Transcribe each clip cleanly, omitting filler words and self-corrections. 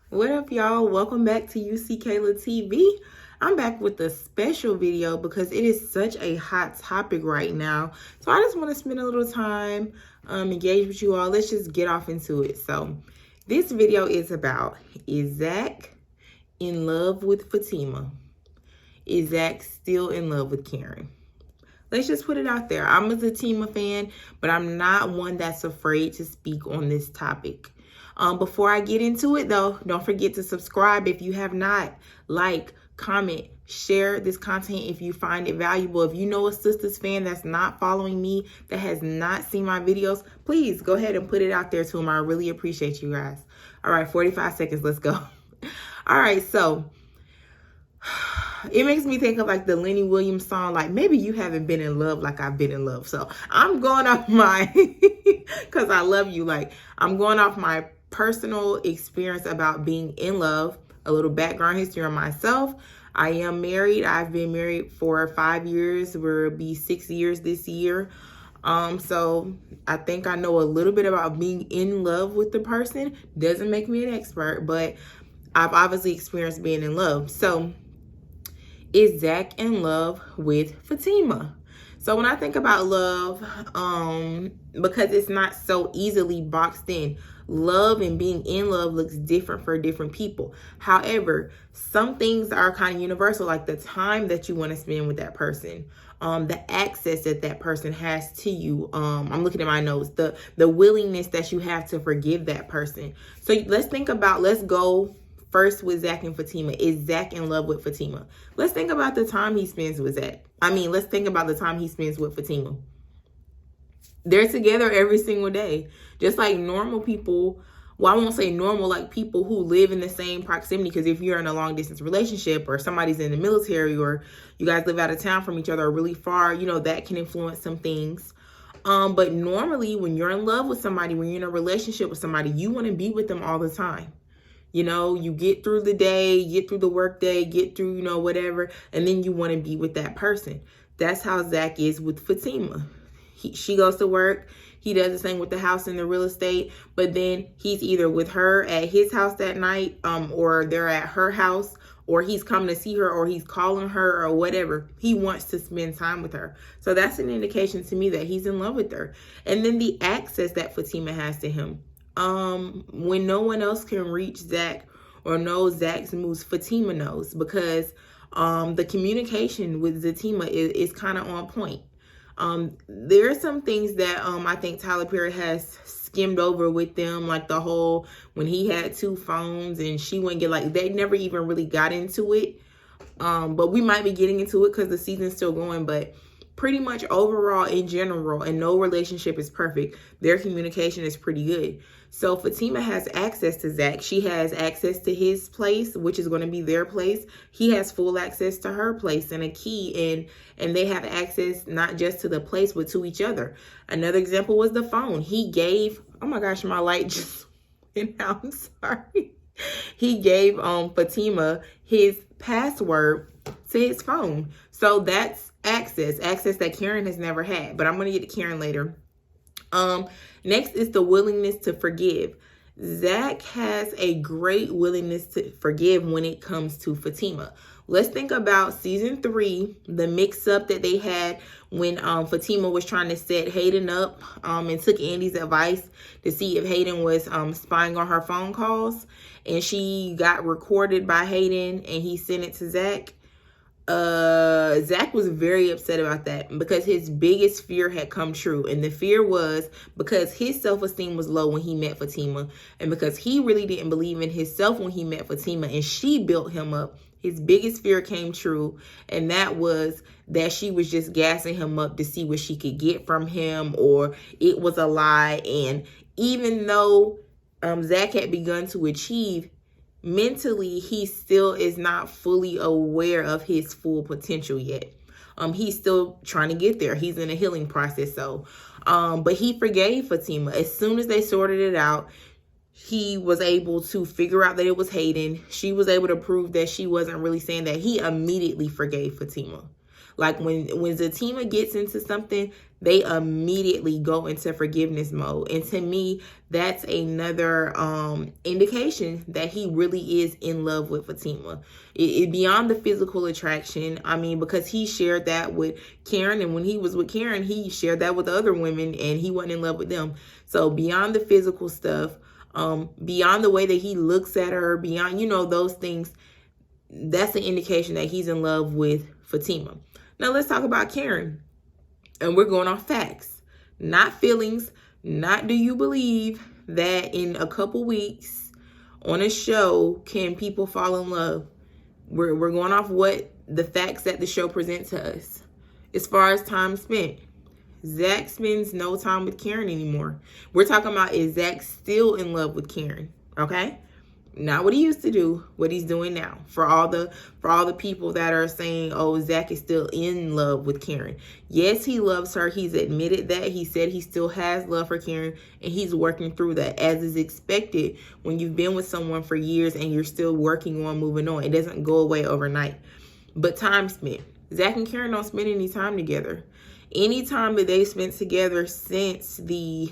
What up, y'all? Welcome back to UC Kayla TV. I'm back with a special video because it is such a hot topic right now. So I just want to spend a little time engage with you all. Let's just get off into it. So this video is about, is Zac in love with Fatima? Is Zac still in love with Karen? Let's just put it out there. I'm a Fatima fan, but I'm not one that's afraid to speak on this topic. Before I get into it, though, don't forget to subscribe if you have not. Like, comment, share this content if you find it valuable. If you know a sisters fan that's not following me, that has not seen my videos, please go ahead and put it out there to them. I really appreciate you guys. All right, 45 seconds. Let's go. All right, so it makes me think of like the Lenny Williams song, like maybe you haven't been in love like I've been in love. So I'm going off my, because I love you, like I'm going off my personal experience about being in love, a little background history on myself. I am married. I've been married for 5 years. We'll be 6 years this year. So I think I know a little bit about being in love with the person. Doesn't make me an expert, but I've obviously experienced being in love. So is Zac in love with Fatima? So when I think about love, because it's not so easily boxed in, love and being in love looks different for different people. However, some things are kind of universal, like the time that you want to spend with that person, the access that that person has to you. I'm looking at my notes, the willingness that you have to forgive that person. So let's go first with Zac and Fatima. Is Zac in love with Fatima? Let's think about the time he spends with Zac. Let's think about the time he spends with Fatima. They're together every single day. Just like normal people, well, I won't say normal, like people who live in the same proximity, because if you're in a long distance relationship or somebody's in the military or you guys live out of town from each other or really far, that can influence some things. But normally when you're in love with somebody, when you're in a relationship with somebody, you want to be with them all the time. You get through the day, get through the work day, get through, whatever, and then you want to be with that person. That's how Zac is with Fatima. She goes to work. He does the same with the house and the real estate, but then he's either with her at his house that night, or they're at her house, or he's coming to see her, or he's calling her, or whatever. He wants to spend time with her. So that's an indication to me that he's in love with her. And then the access that Fatima has to him. When no one else can reach Zac or knows Zac's moves, Fatima knows, because the communication with Fatima is kind of on point. There are some things that I think Tyler Perry has skimmed over with them, like the whole when he had 2 phones and she wouldn't get, like, they never even really got into it. But we might be getting into it because the season's still going, but pretty much overall in general, and no relationship is perfect, their communication is pretty good. So Fatima has access to Zac. She has access to his place, which is going to be their place. He has full access to her place and a key, and they have access not just to the place, but to each other. Another example was the phone. He gave, oh my gosh, my light just went out. I'm sorry. He gave Fatima his password to his phone. So that's access that Karen has never had. But I'm going to get to Karen later. Next is the willingness to forgive. Zac has a great willingness to forgive when it comes to Fatima. Let's think about season 3, the mix-up that they had when Fatima was trying to set Hayden up and took Andy's advice to see if Hayden was spying on her phone calls. And she got recorded by Hayden and he sent it to Zac. Zac was very upset about that because his biggest fear had come true. And the fear was because his self-esteem was low when he met Fatima, and because he really didn't believe in himself when he met Fatima and she built him up. His biggest fear came true, and that was that she was just gassing him up to see what she could get from him, or it was a lie. And even though Zac had begun to achieve, mentally, he still is not fully aware of his full potential yet. He's still trying to get there. He's in a healing process. So, but he forgave Fatima. As soon as they sorted it out, he was able to figure out that it was Hayden. She was able to prove that she wasn't really saying that. He immediately forgave Fatima. Like when Fatima gets into something, they immediately go into forgiveness mode. And to me, that's another indication that he really is in love with Fatima. It beyond the physical attraction. I mean, because he shared that with Karen, and when he was with Karen, he shared that with other women, and he wasn't in love with them. So beyond the physical stuff, beyond the way that he looks at her, beyond, those things, that's an indication that he's in love with Fatima. Now let's talk about Karen. And we're going off facts, not feelings. Not do you believe that in a couple weeks on a show can people fall in love? We're going off what the facts that the show present to us. As far as time spent, Zac spends no time with Karen anymore. We're talking about, is Zac still in love with Karen? Okay? Not what he used to do, what he's doing now. For all the people that are saying, oh, Zac is still in love with Karen. Yes, he loves her. He's admitted that. He said he still has love for Karen, and he's working through that, as is expected when you've been with someone for years and you're still working on moving on. It doesn't go away overnight. But time spent. Zac and Karen don't spend any time together. Any time that they spent together since the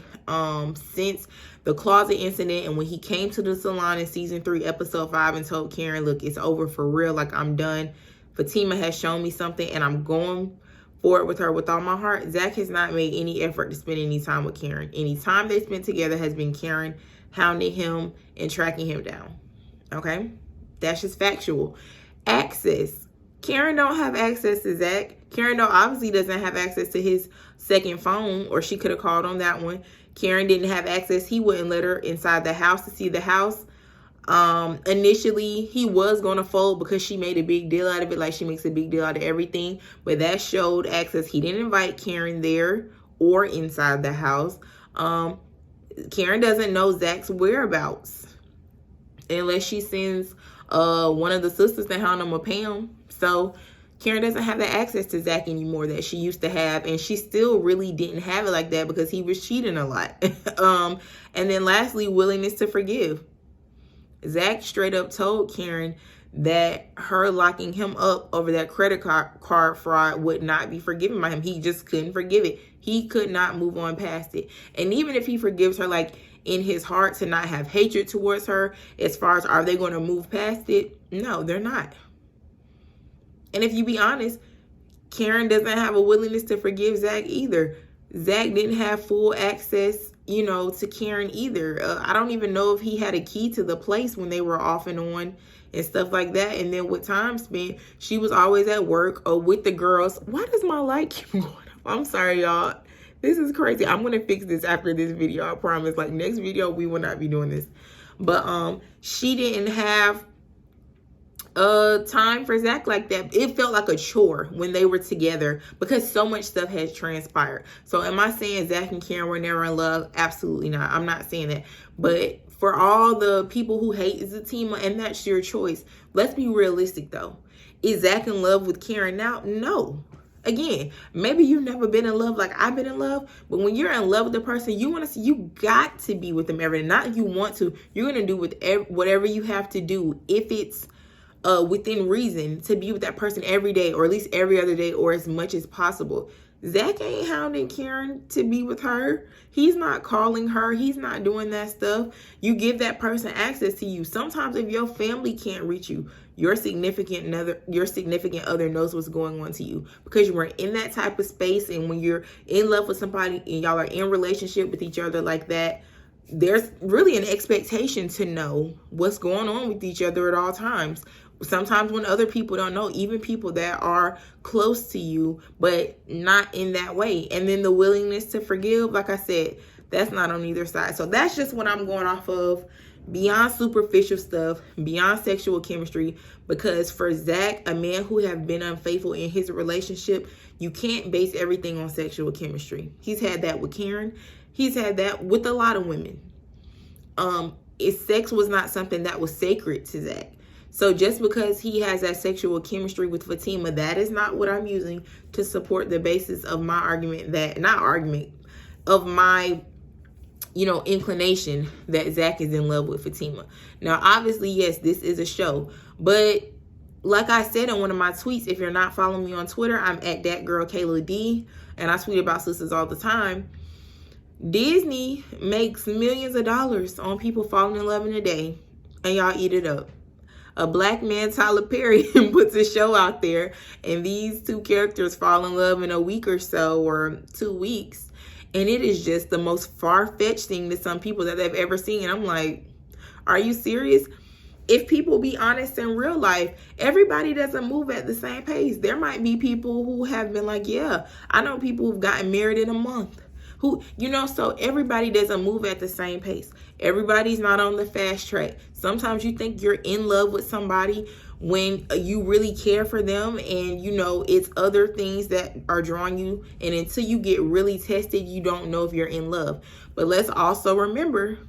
closet incident, and when he came to the salon in season 3, episode 5, and told Karen, look, it's over for real, like I'm done. Fatima has shown me something and I'm going for it with her with all my heart. Zac has not made any effort to spend any time with Karen. Any time they spent together has been Karen hounding him and tracking him down. Okay? That's just factual. Access. Karen don't have access to Zac. Karen obviously doesn't have access to his second phone, or she could have called on that one. Karen didn't have access. He wouldn't let her inside the house to see the house. Initially, he was going to fold because she made a big deal out of it, like she makes a big deal out of everything. But that showed access. He didn't invite Karen there or inside the house. Karen doesn't know Zac's whereabouts unless she sends one of the sisters to hound him or Pam. So Karen doesn't have the access to Zac anymore that she used to have, and she still really didn't have it like that because he was cheating a lot. And then lastly, willingness to forgive. Zac straight up told Karen that her locking him up over that credit card fraud would not be forgiven by him. He just couldn't forgive it. He could not move on past it. And even if he forgives her, like in his heart, to not have hatred towards her, as far as are they going to move past it? No, they're not. And if you be honest, Karen doesn't have a willingness to forgive Zac either. Zac didn't have full access, to Karen either. I don't even know if he had a key to the place when they were off and on and stuff like that. And then with time spent, she was always at work or with the girls. Why does my light keep going up? I'm sorry, y'all. This is crazy. I'm going to fix this after this video. I promise. Like, next video, we will not be doing this. But she didn't have time for Zac like that. It felt like a chore when they were together because so much stuff has transpired. So am I saying Zac and Karen were never in love? Absolutely not. I'm not saying that. But for all the people who hate Fatima, and that's your choice, let's be realistic though. Is Zac in love with Karen now? No. Again, maybe you've never been in love like I've been in love, but when you're in love with the person, you got to be with them every day. Not if you want to. You're going to do whatever you have to do if it's within reason to be with that person every day, or at least every other day, or as much as possible. Zac ain't hounding Karen to be with her. He's not calling her. He's not doing that stuff. You give that person access to you. Sometimes if your family can't reach you, your significant other knows what's going on to you because you are in that type of space. And when you're in love with somebody and y'all are in relationship with each other like that, there's really an expectation to know what's going on with each other at all times. Sometimes when other people don't know, even people that are close to you, but not in that way. And then the willingness to forgive, like I said, that's not on either side. So that's just what I'm going off of, beyond superficial stuff, beyond sexual chemistry. Because for Zac, a man who have been unfaithful in his relationship, you can't base everything on sexual chemistry. He's had that with Karen. He's had that with a lot of women. Sex was not something that was sacred to Zac. So just because he has that sexual chemistry with Fatima, that is not what I'm using to support the basis of my argument of my, inclination that Zac is in love with Fatima. Now, obviously, yes, this is a show, but like I said in one of my tweets, if you're not following me on Twitter, I'm at that girl Kayla D, and I tweet about sisters all the time. Disney makes millions of dollars on people falling in love in a day, and y'all eat it up. A black man, Tyler Perry, puts a show out there, and these two characters fall in love in a week or so, or 2 weeks, and it is just the most far-fetched thing to some people that they've ever seen. And I'm like, are you serious? If people be honest in real life, everybody doesn't move at the same pace. There might be people who have been like, yeah, I know people who've gotten married in a month. Who, you know, so everybody doesn't move at the same pace. Everybody's not on the fast track. Sometimes you think you're in love with somebody when you really care for them, and you know it's other things that are drawing you, and until you get really tested, you don't know if you're in love. But let's also remember,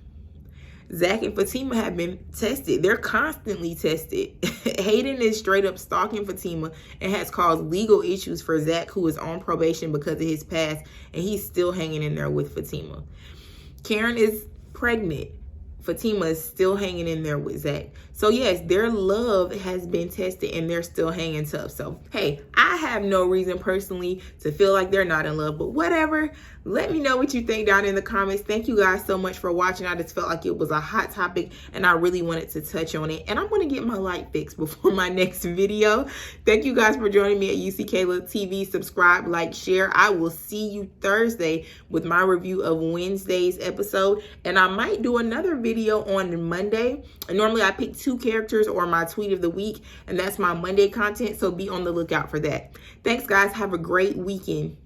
Zac and Fatima have been tested. They're constantly tested. Hayden is straight up stalking Fatima and has caused legal issues for Zac, who is on probation because of his past, and he's still hanging in there with Fatima. Karen is pregnant. Fatima is still hanging in there with Zac. So yes, their love has been tested and they're still hanging tough. So hey, I have no reason personally to feel like they're not in love, but whatever. Let me know what you think down in the comments. Thank you guys so much for watching. I just felt like it was a hot topic and I really wanted to touch on it. And I'm going to get my light fixed before my next video. Thank you guys for joining me at UC Kayla TV. Subscribe, like, share. I will see you Thursday with my review of Wednesday's episode. And I might do another video on Monday. And normally I pick 2 characters or my tweet of the week, and that's my Monday content. So be on the lookout for that. Thanks guys. Have a great weekend.